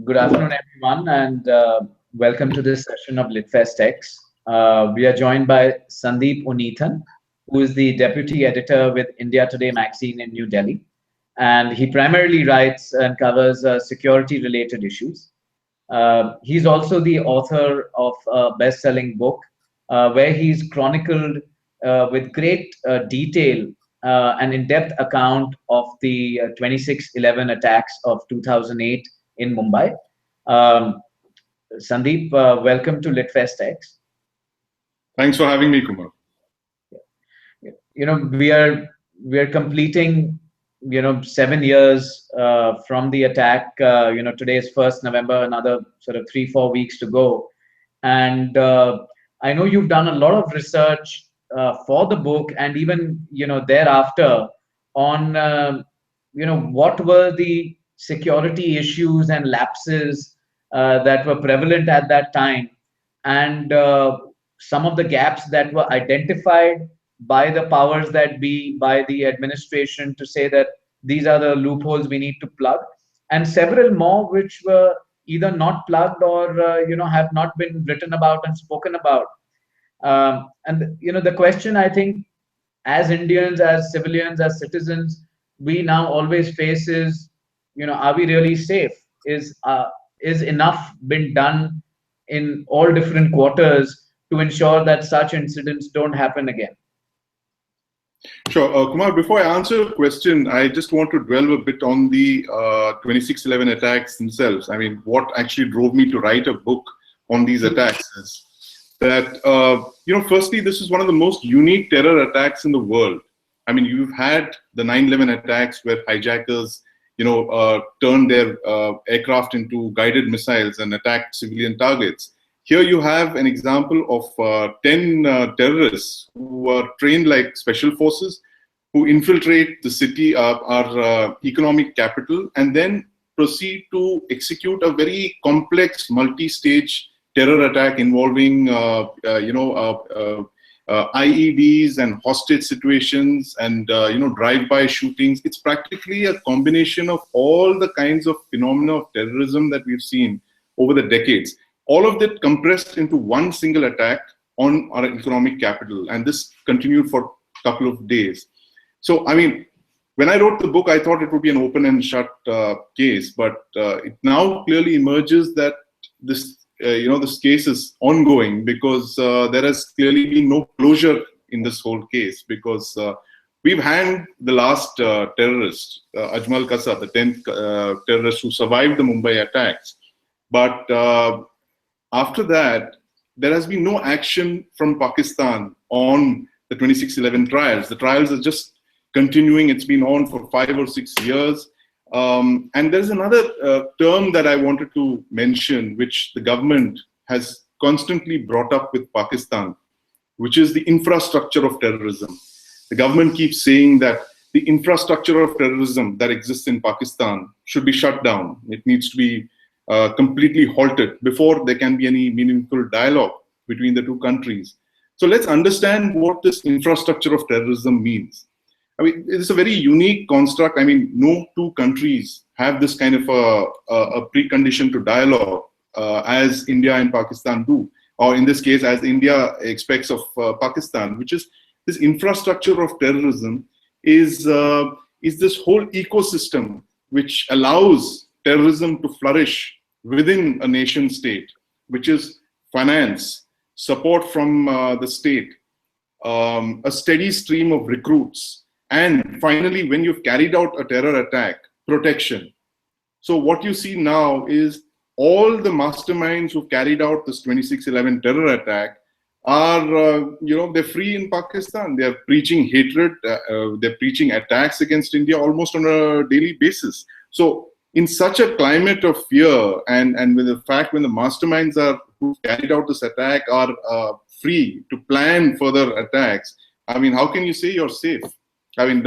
Good afternoon, everyone, and welcome to this session of LitFestX. We are joined by Sandeep Unnithan, who is the deputy editor with India Today magazine in New Delhi. And he primarily writes and covers security-related issues. He's also the author of a best-selling book where he's chronicled with great detail an in-depth account of the 26/11 attacks of 2008 in Mumbai. Um, Sandeep, welcome to LitFestX. Thanks for having me, Kumar. You know, we are completing 7 years from the attack. Today is 1st November, another sort of 3-4 weeks to go, and I know you've done a lot of research for the book, and even thereafter on what were the security issues and lapses that were prevalent at that time, and some of the gaps that were identified by the powers that be, by the administration, to say that these are the loopholes we need to plug, and several more which were either not plugged or have not been written about and spoken about. And the question, I think, as Indians, as civilians, as citizens, we now always face is, are we really safe? Is enough been done in all different quarters to ensure that such incidents don't happen again? Sure. Kumar, before I answer your question, I just want to dwell a bit on the 26/11 attacks themselves. I mean, what actually drove me to write a book on these attacks is that, firstly, this is one of the most unique terror attacks in the world. I mean, you've had the 9/11 attacks where hijackers, turned their aircraft into guided missiles and attacked civilian targets. Here you have an example of 10 terrorists who are trained like special forces, who infiltrate the city, our economic capital, and then proceed to execute a very complex multi-stage terror attack involving IEDs and hostage situations and drive-by shootings. It's practically a combination of all the kinds of phenomena of terrorism that we've seen over the decades. All of that compressed into one single attack on our economic capital, and this continued for a couple of days. So, I mean, when I wrote the book, I thought it would be an open and shut case, but it now clearly emerges that this case is ongoing because there has clearly been no closure in this whole case, because we've hanged the last terrorist, Ajmal Kasab, the 10th terrorist who survived the Mumbai attacks. But after that, there has been no action from Pakistan on the 26/11 trials. The trials are just continuing. It's been on for 5 or 6 years. And there's another term that I wanted to mention, which the government has constantly brought up with Pakistan, which is the infrastructure of terrorism. The government keeps saying that the infrastructure of terrorism that exists in Pakistan should be shut down. It needs to be completely halted before there can be any meaningful dialogue between the two countries. So let's understand what this infrastructure of terrorism means. I mean, it's a very unique construct. I mean, no two countries have this kind of a precondition to dialogue as India and Pakistan do, or in this case, as India expects of Pakistan, which is this infrastructure of terrorism is this whole ecosystem which allows terrorism to flourish within a nation state, which is finance, support from the state, a steady stream of recruits, and finally, when you've carried out a terror attack, protection. So what you see now is all the masterminds who carried out this 26/11 terror attack are, they're free in Pakistan. They're preaching hatred. They're preaching attacks against India almost on a daily basis. So in such a climate of fear, and with the fact when the masterminds who carried out this attack are free to plan further attacks, I mean, how can you say you're safe? I mean,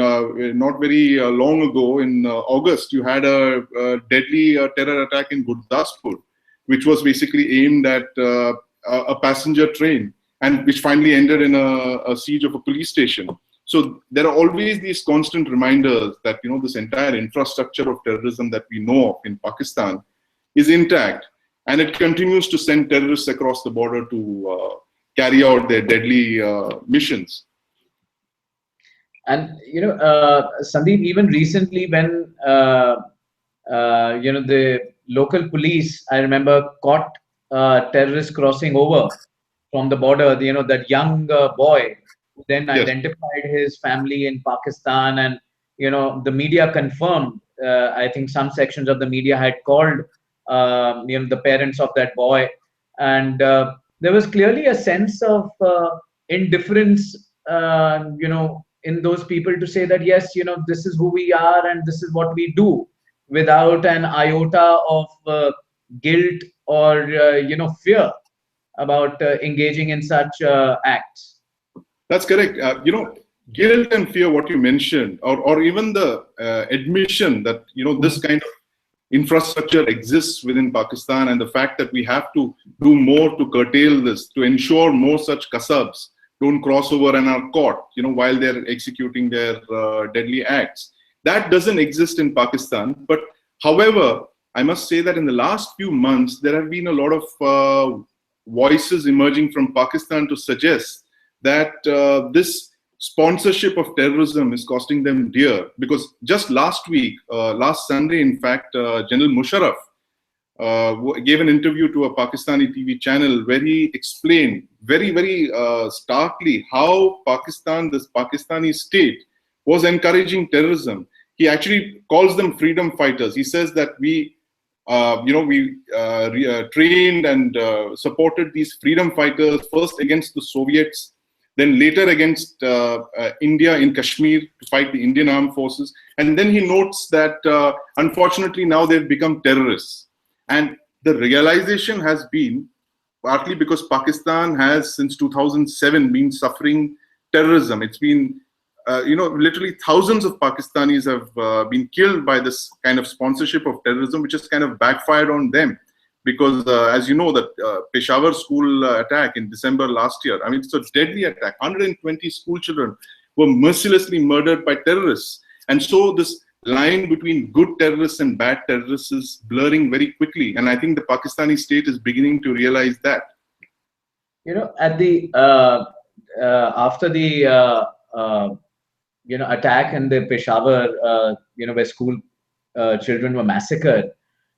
not very long ago in August, you had a deadly terror attack in Gurdaspur, which was basically aimed at a passenger train, and which finally ended in a siege of a police station. So there are always these constant reminders that this entire infrastructure of terrorism that we know of in Pakistan is intact, and it continues to send terrorists across the border to carry out their deadly missions. And Sandeep, even recently when the local police, I remember, caught terrorists crossing over from the border. That young boy who then Yes. identified his family in Pakistan, and the media confirmed. I think some sections of the media had called the parents of that boy, and there was clearly a sense of indifference. In those people to say that yes, this is who we are and this is what we do, without an iota of guilt or fear about engaging in such acts. That's correct. Guilt and fear, what you mentioned, or even the admission that, this kind of infrastructure exists within Pakistan, and the fact that we have to do more to curtail this, to ensure more such kasabs don't cross over and are caught, while they're executing their deadly acts. That doesn't exist in Pakistan. But however, I must say that in the last few months, there have been a lot of voices emerging from Pakistan to suggest that this sponsorship of terrorism is costing them dear. Because just last week, last Sunday, in fact, General Musharraf gave an interview to a Pakistani TV channel where he explained very, very starkly how this Pakistani state was encouraging terrorism. He actually calls them freedom fighters. He says that we trained and supported these freedom fighters first against the Soviets, then later against India in Kashmir to fight the Indian armed forces. And then he notes that unfortunately now they've become terrorists. And the realization has been partly because Pakistan has since 2007 been suffering terrorism. It's been, literally thousands of Pakistanis have been killed by this kind of sponsorship of terrorism, which has kind of backfired on them. Because as you know, that Peshawar school attack in December last year, I mean, it's a deadly attack. 120 school children were mercilessly murdered by terrorists. And so this line between good terrorists and bad terrorists is blurring very quickly. And I think the Pakistani state is beginning to realize that. At the after the attack in the Peshawar, where school children were massacred,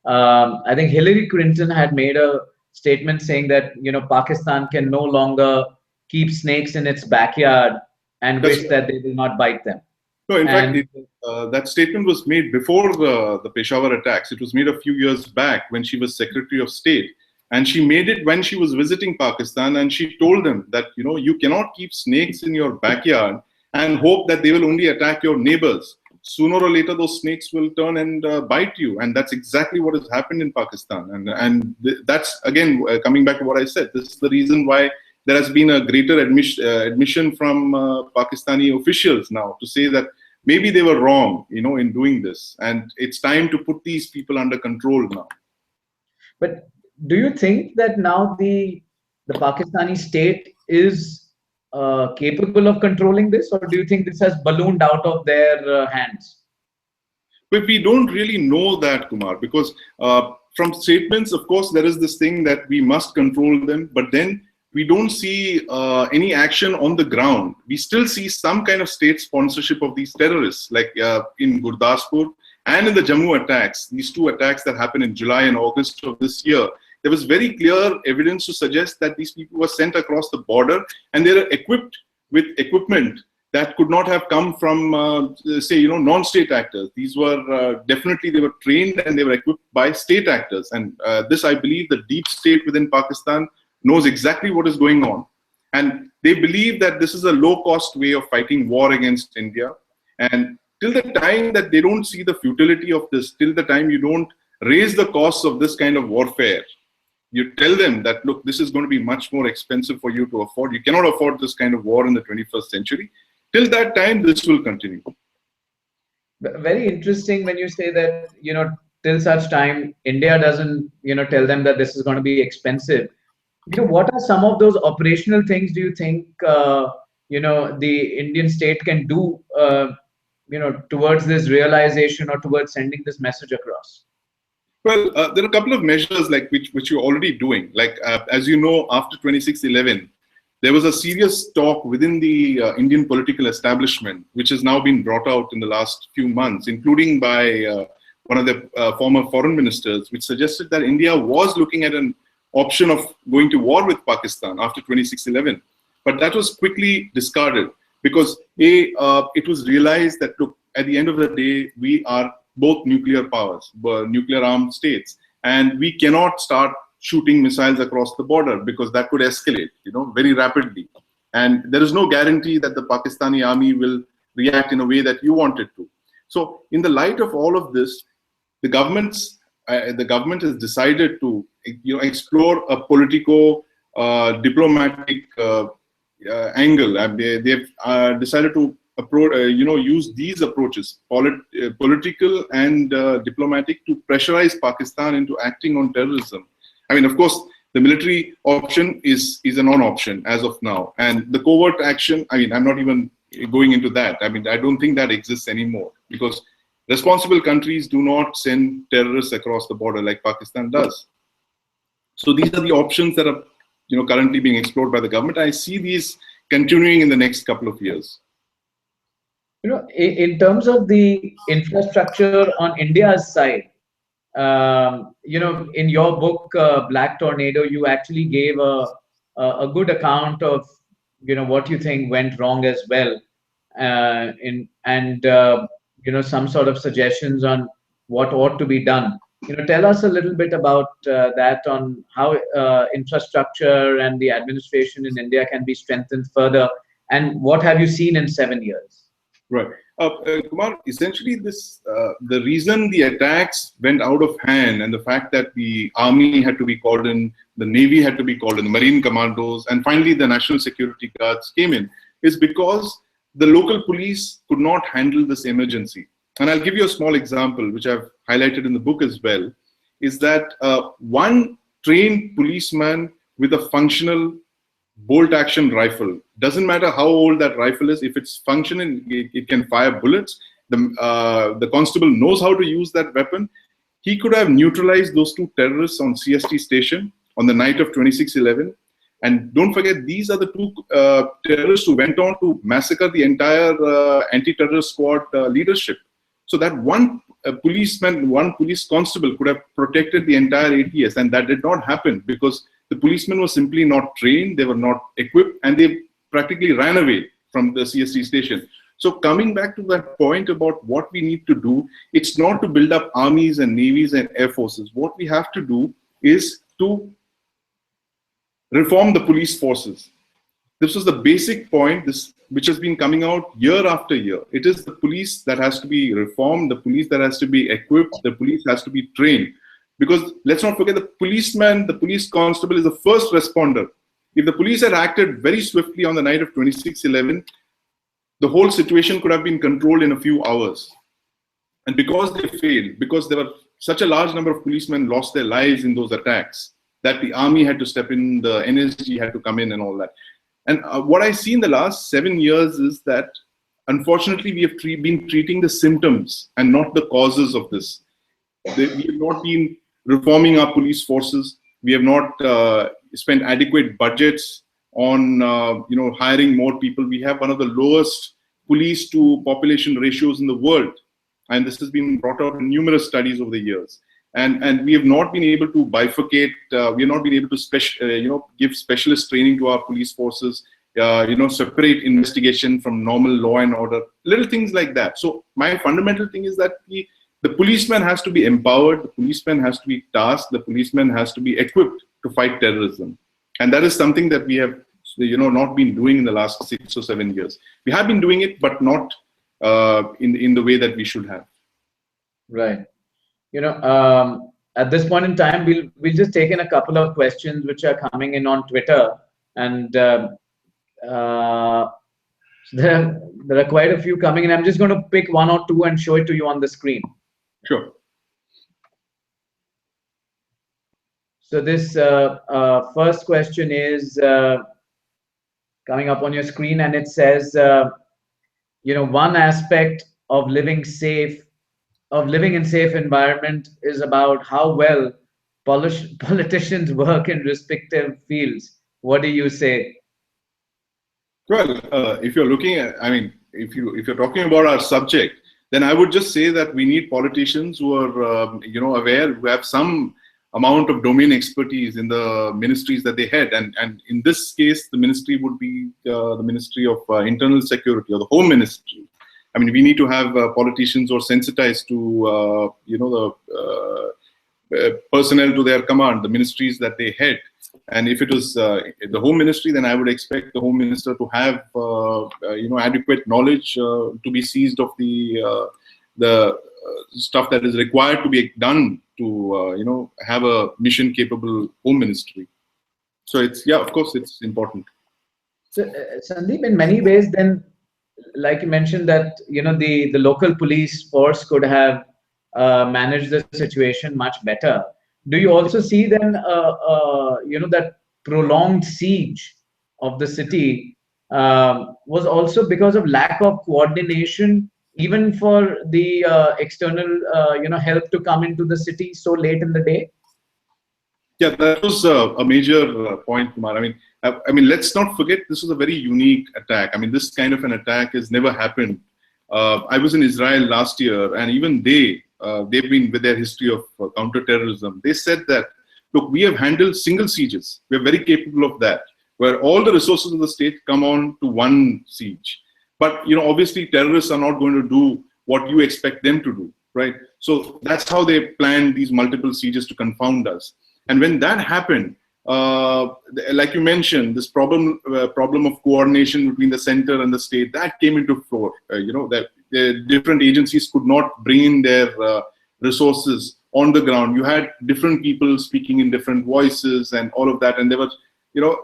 I think Hillary Clinton had made a statement saying that Pakistan can no longer keep snakes in its backyard and wish that they will not bite them. No, in fact, that statement was made before the Peshawar attacks. It was made a few years back when she was Secretary of State. And she made it when she was visiting Pakistan, and she told them that, you cannot keep snakes in your backyard and hope that they will only attack your neighbors. Sooner or later, those snakes will turn and bite you. And that's exactly what has happened in Pakistan. And that's, again, coming back to what I said, this is the reason why there has been a greater admission from Pakistani officials now to say that maybe they were wrong, in doing this. And it's time to put these people under control now. But do you think that now the Pakistani state is capable of controlling this, or do you think this has ballooned out of their hands? But we don't really know that, Kumar, because from statements, of course, there is this thing that we must control them, but then we don't see any action on the ground. We still see some kind of state sponsorship of these terrorists, like in Gurdaspur and in the Jammu attacks, these two attacks that happened in July and August of this year. There was very clear evidence to suggest that these people were sent across the border and they were equipped with equipment that could not have come from, say, non-state actors. These were definitely, they were trained and they were equipped by state actors. And this, I believe, the deep state within Pakistan knows exactly what is going on. And they believe that this is a low-cost way of fighting war against India. And till the time that they don't see the futility of this, till the time you don't raise the costs of this kind of warfare, you tell them that, look, this is going to be much more expensive for you to afford. You cannot afford this kind of war in the 21st century. Till that time, this will continue. Very interesting when you say that, till such time, India doesn't, tell them that this is going to be expensive. What are some of those operational things do you think, the Indian state can do, towards this realization or towards sending this message across? Well, there are a couple of measures like which you're already doing. Like as you know, after 26/11, there was a serious talk within the Indian political establishment, which has now been brought out in the last few months, including by one of the former foreign ministers, which suggested that India was looking at an option of going to war with Pakistan after 26/11. But that was quickly discarded because it was realized that look, at the end of the day, we are both nuclear powers, nuclear armed states, and we cannot start shooting missiles across the border because that could escalate, very rapidly. And there is no guarantee that the Pakistani army will react in a way that you want it to. So, in the light of all of this, the government has decided to, explore a politico diplomatic angle. And they've decided to use these approaches, political and diplomatic, to pressurize Pakistan into acting on terrorism. I mean, of course, the military option is a non-option as of now, and the covert action. I mean, I'm not even going into that. I mean, I don't think that exists anymore because responsible countries do not send terrorists across the border like Pakistan does. So these are the options that are, currently being explored by the government. I see these continuing in the next couple of years. In terms of the infrastructure on India's side, in your book, Black Tornado, you actually gave a good account of, what you think went wrong as well, some sort of suggestions on what ought to be done. Tell us a little bit about that, on how infrastructure and the administration in India can be strengthened further, and what have you seen in 7 years? Right. Kumar, essentially the reason the attacks went out of hand, and the fact that the army had to be called in, the navy had to be called in, the marine commandos, and finally the national security guards came in, is because the local police could not handle this emergency. And I'll give you a small example, which I've highlighted in the book as well, is that one trained policeman with a functional bolt action rifle, doesn't matter how old that rifle is, if it's functioning, it can fire bullets. The constable knows how to use that weapon. He could have neutralized those two terrorists on CST station on the night of 26/11. And don't forget, these are the two terrorists who went on to massacre the entire anti-terrorist squad leadership. So that one policeman, one police constable could have protected the entire ATS, and that did not happen because the policemen were simply not trained, they were not equipped, and they practically ran away from the CST station. So coming back to that point about what we need to do, it's not to build up armies and navies and air forces. What we have to do is to reform the police forces. This was the basic point, which has been coming out year after year. It is the police that has to be reformed, the police that has to be equipped, the police has to be trained. Because let's not forget, the policeman, the police constable is the first responder. If the police had acted very swiftly on the night of 26/11, the whole situation could have been controlled in a few hours. And because they failed, because there were such a large number of policemen lost their lives in those attacks, that the army had to step in, the NSG had to come in and all that. And what I see in the last 7 years is that, unfortunately, we have been treating the symptoms and not the causes of this. We have not been reforming our police forces. We have not spent adequate budgets on hiring more people. We have one of the lowest police to population ratios in the world, and this has been brought out in numerous studies over the years. And we have not been able to bifurcate. We have not been able to give specialist training to our police forces. Separate investigation from normal law and order. Little things like that. So my fundamental thing is that the policeman has to be empowered. The policeman has to be tasked. The policeman has to be equipped to fight terrorism. And that is something that we have, not been doing in the last 6 or 7 years. We have been doing it, but not in the way that we should have. Right. At this point in time, we'll just take in a couple of questions which are coming in on Twitter, and there are quite a few coming in. I'm just going to pick one or two and show it to you on the screen. Sure. So this first question is coming up on your screen, and it says, one aspect of living safe of living in safe environment is about how well politicians work in respective fields. What do you say? Well, if you're looking at, I mean, if you're talking about our subject, then I would just say that we need politicians who are, aware, who have some amount of domain expertise in the ministries that they head, and in this case, the ministry would be the Ministry of Internal Security or the Home Ministry. I mean, we need to have politicians who are sensitized to, the personnel to their command, the ministries that they head. And if it was the Home Ministry, then I would expect the Home Minister to have adequate knowledge to be seized of the stuff that is required to be done to have a mission capable Home Ministry. So it's, yeah, of course it's important. So, Sandeep, in many ways, then, like you mentioned, that the local police force could have managed the situation much better. Do you also see then, that prolonged siege of the city was also because of lack of coordination, even for the external, help to come into the city so late in the day? Yeah, that was a major point, Kumar. I mean, let's not forget this was a very unique attack. I mean, this kind of an attack has never happened. I was in Israel last year, and even they've been with their history of counterterrorism. They said that, look, we have handled single sieges. We're very capable of that, where all the resources of the state come on to one siege. But obviously, terrorists are not going to do what you expect them to do, right? So that's how they planned these multiple sieges to confound us. And when that happened, like you mentioned, this problem of coordination between the center and the state, that came into fore. That the different agencies could not bring in their resources on the ground. You had different people speaking in different voices and all of that, and there was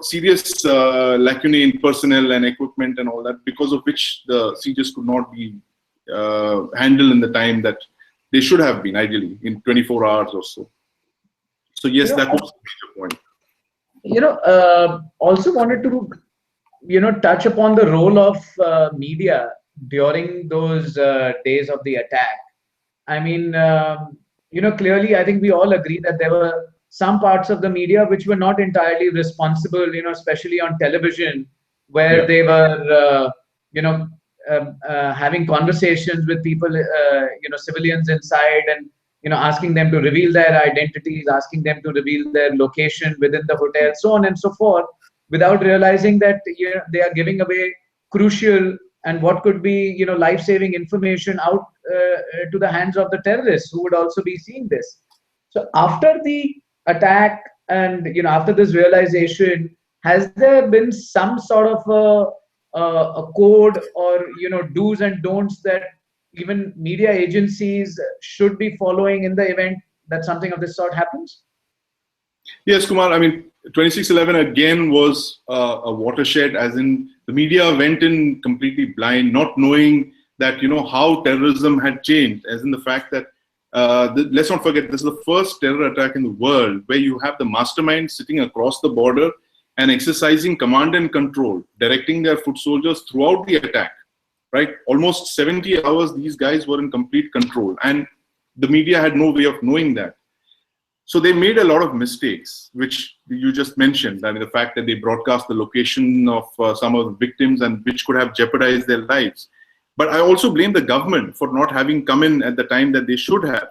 serious lacunae in personnel and equipment and all that, because of which the sieges could not be handled in the time that they should have been, ideally in 24 hours or so. So yes, that was a major point. Also wanted to, touch upon the role of media during those days of the attack. I mean, clearly, I think we all agree that there were some parts of the media which were not entirely responsible, especially on television, where Yeah. they were, having conversations with people, civilians inside, and asking them to reveal their identities, asking them to reveal their location within the hotel, so on and so forth, without realizing that they are giving away crucial and what could be life-saving information out to the hands of the terrorists who would also be seeing this. So after the attack, and after this realization, has there been some sort of a code, or do's and don'ts that even media agencies should be following in the event that something of this sort happens? Yes, Kumar. I mean, 26/11 again was a watershed, as in the media went in completely blind, not knowing that how terrorism had changed, as in the fact that let's not forget, this is the first terror attack in the world where you have the mastermind sitting across the border and exercising command and control, directing their foot soldiers throughout the attack. Right, almost 70 hours, these guys were in complete control, and the media had no way of knowing that. So they made a lot of mistakes, which you just mentioned. I mean, the fact that they broadcast the location of some of the victims, and which could have jeopardized their lives. But I also blame the government for not having come in at the time that they should have.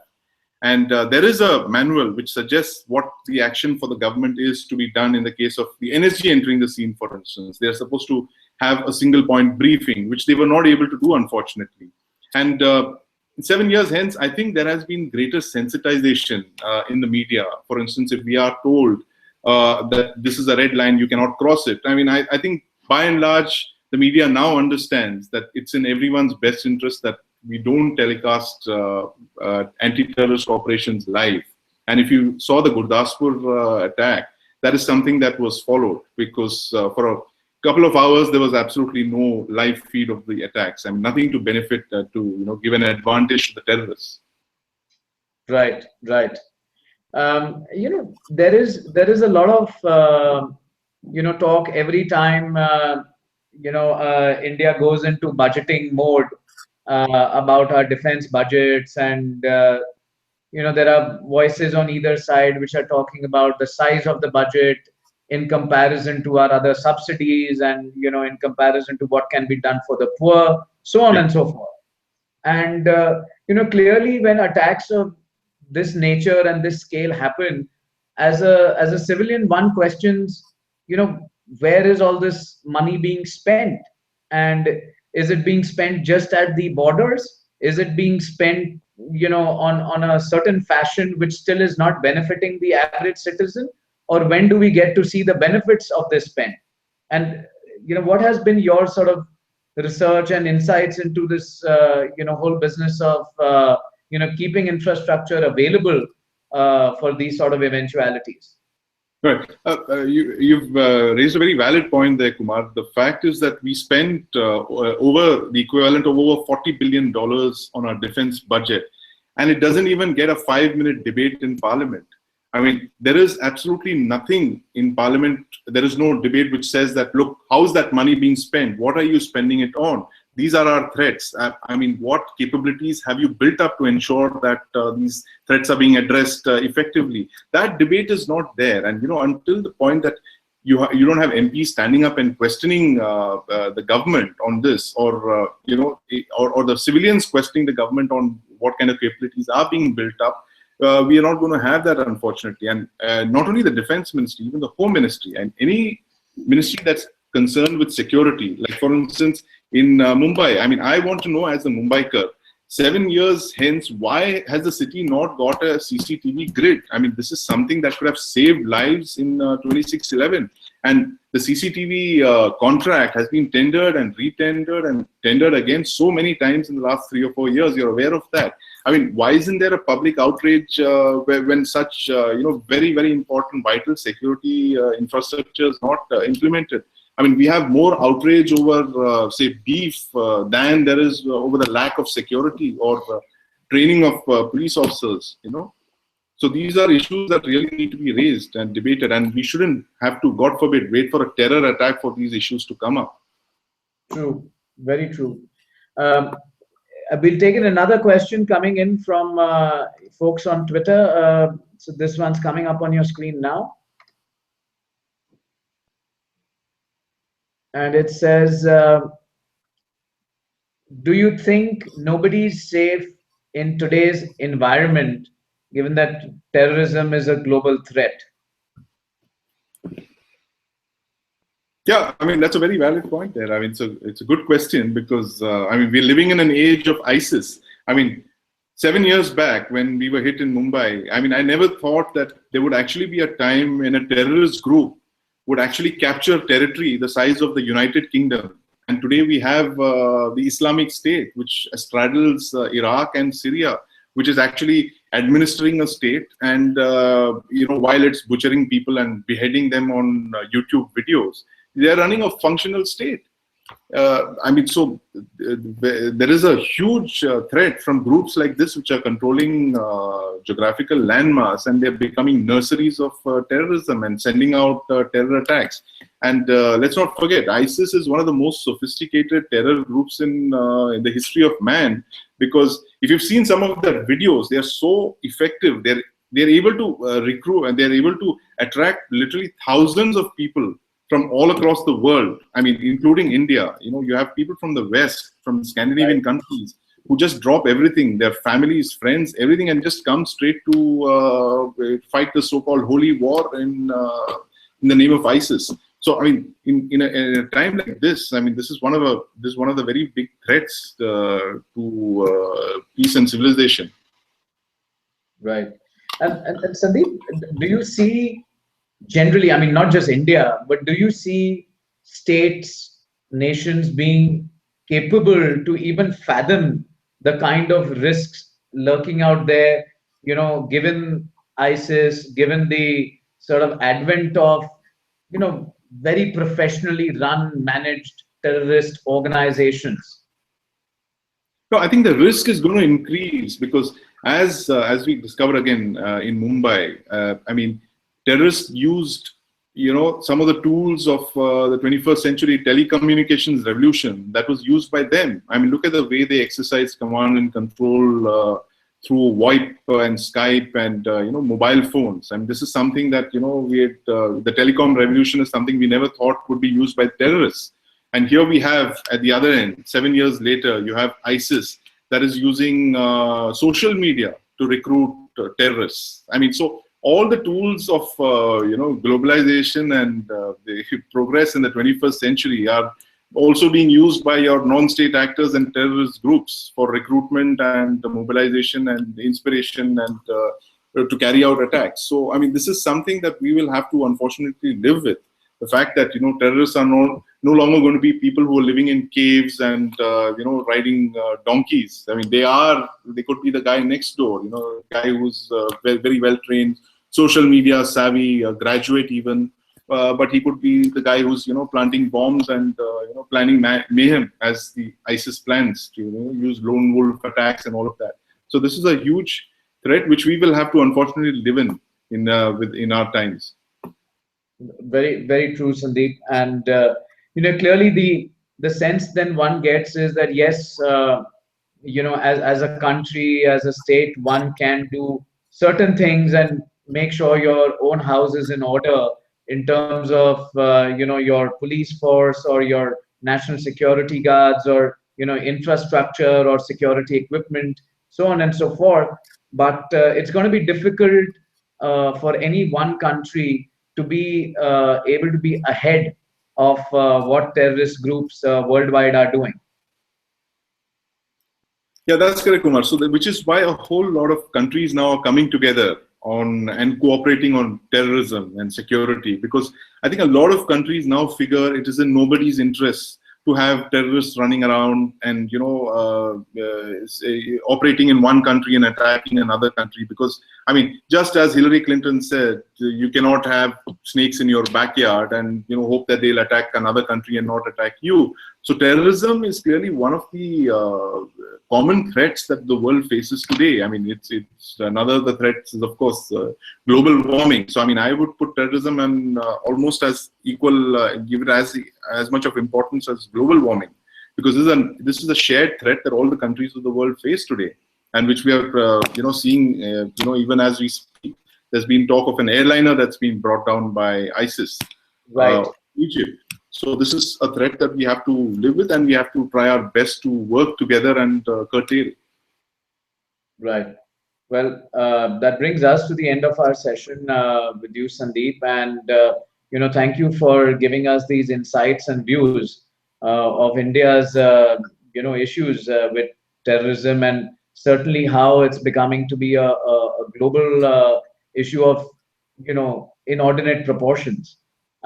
And there is a manual which suggests what the action for the government is to be done in the case of the NSG entering the scene, for instance. They're supposed to have a single point briefing, which they were not able to do, unfortunately. And 7 years hence, I think there has been greater sensitization in the media. For instance, if we are told that this is a red line, you cannot cross it. I mean, I think by and large, the media now understands that it's in everyone's best interest that we don't telecast anti-terrorist operations live. And if you saw the Gurdaspur attack, that is something that was followed, because for a couple of hours there was absolutely no live feed of the attacks. I mean, nothing to benefit to give an advantage to the terrorists. Right, right. There is a lot of talk every time India goes into budgeting mode. about our defense budgets, and there are voices on either side which are talking about the size of the budget in comparison to our other subsidies, and in comparison to what can be done for the poor, so on Yeah. and so forth. And clearly, when attacks of this nature and this scale happen, as a civilian, one questions, you know, where is all this money being spent, and is it being spent just at the borders? Is it being spent, on a certain fashion which still is not benefiting the average citizen? Or when do we get to see the benefits of this spend? And what has been your sort of research and insights into this whole business of keeping infrastructure available for these sort of eventualities? Right. You've raised a very valid point there, Kumar. The fact is that we spent over the equivalent of over $40 billion on our defense budget, and it doesn't even get a 5-minute debate in Parliament. I mean, there is absolutely nothing in Parliament. There is no debate which says that, look, how's that money being spent? What are you spending it on? These are our threats. I mean, what capabilities have you built up to ensure that these threats are being addressed effectively? That debate is not there. And, until the point that you don't have MPs standing up and questioning the government on this, or, or the civilians questioning the government on what kind of capabilities are being built up, we are not going to have that, unfortunately. And not only the defense ministry, even the home ministry and any ministry that's concerned with security. Like, for instance, in Mumbai, I mean, I want to know, as a Mumbaiker, 7 years hence, why has the city not got a CCTV grid? I mean, this is something that could have saved lives in 2611. And the CCTV contract has been tendered and retendered and tendered again so many times in the last 3 or 4 years. You're aware of that. I mean, why isn't there a public outrage when such, very, very important vital security infrastructure is not implemented? I mean, we have more outrage over, say, beef than there is over the lack of security or training of police officers, So these are issues that really need to be raised and debated, and we shouldn't have to, God forbid, wait for a terror attack for these issues to come up. True, very true. We'll take in another question coming in from folks on Twitter. So this one's coming up on your screen now. And it says, do you think nobody's safe in today's environment, given that terrorism is a global threat? Yeah, I mean, that's a very valid point there. I mean, it's a good question because, we're living in an age of ISIS. I mean, 7 years back when we were hit in Mumbai, I mean, I never thought that there would actually be a time when a terrorist group would actually capture territory the size of the United Kingdom. And today we have the Islamic State, which straddles Iraq and Syria, which is actually administering a state, and while it's butchering people and beheading them on YouTube videos, they're running a functional state. So there is a huge threat from groups like this, which are controlling geographical landmass, and they're becoming nurseries of terrorism and sending out terror attacks. And let's not forget, ISIS is one of the most sophisticated terror groups in the history of man, because if you've seen some of their videos, they're so effective. They're able to recruit, and they're able to attract literally thousands of people from all across the world. I mean, including India. You have people from the West, from Scandinavian countries, who just drop everything, their families, friends, everything, and just come straight to fight the so-called holy war in the name of ISIS. So, I mean, in a time like this, I mean, this is one of the very big threats to peace and civilization. Right. And Sandeep, do you see generally, I mean, not just India, but do you see states, nations being capable to even fathom the kind of risks lurking out there, given ISIS, given the sort of advent of, very professionally run, managed terrorist organizations? No, I think the risk is going to increase because as we discovered again in Mumbai, terrorists used some of the tools of the 21st century telecommunications revolution that was used by them. I mean, look at the way they exercise command and control through VoIP and Skype and mobile phones. I mean, this is something that the telecom revolution is something we never thought would be used by terrorists. And here we have at the other end, 7 years later, you have ISIS that is using social media to recruit terrorists. I mean, so all the tools of globalization and the progress in the 21st century are also being used by your non-state actors and terrorist groups for recruitment and mobilization and inspiration and to carry out attacks. So, I mean, this is something that we will have to unfortunately live with. The fact that terrorists are no longer going to be people who are living in caves and riding donkeys. I mean, they could be the guy next door, guy who's very, very well trained, social media savvy, a graduate even, but he could be the guy who's planting bombs and planning mayhem as the ISIS plans to use lone wolf attacks and all of that. So this is a huge threat which we will have to unfortunately live in our times. Very, very true, Sandeep. And clearly the sense then one gets is that yes, as a country, as a state, one can do certain things and make sure your own house is in order in terms of your police force or your national security guards or infrastructure or security equipment, so on and so forth. But it's going to be difficult for any one country to be able to be ahead of what terrorist groups worldwide are doing. Yeah, that's correct, Kumar. So, which is why a whole lot of countries now are coming together on and cooperating on terrorism and security, because I think a lot of countries now figure it is in nobody's interest to have terrorists running around and operating in one country and attacking another country. Because I mean, just as Hillary Clinton said, you cannot have snakes in your backyard and hope that they'll attack another country and not attack you. So terrorism is clearly one of the common threats that the world faces today. I mean, it's another of the threats is of course global warming. So I mean, I would put terrorism and almost as equal, give it as much of importance as global warming, because this is a shared threat that all the countries of the world face today, and which we are seeing even as we speak. There's been talk of an airliner that's been brought down by ISIS, right? Egypt. So this is a threat that we have to live with, and we have to try our best to work together and curtail. Right. Well, that brings us to the end of our session with you, Sandeep, and thank you for giving us these insights and views of India's issues with terrorism, and certainly how it's becoming to be a global issue of inordinate proportions.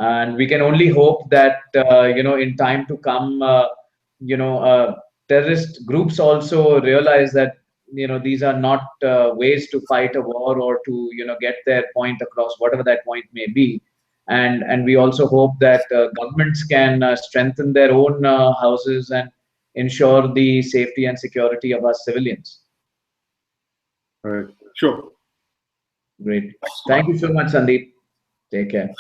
And we can only hope that in time to come, terrorist groups also realize that these are not ways to fight a war or to get their point across, whatever that point may be. And we also hope that governments can strengthen their own houses and ensure the safety and security of our civilians. All right. Sure. Great. Thank you so much, Sandeep. Take care.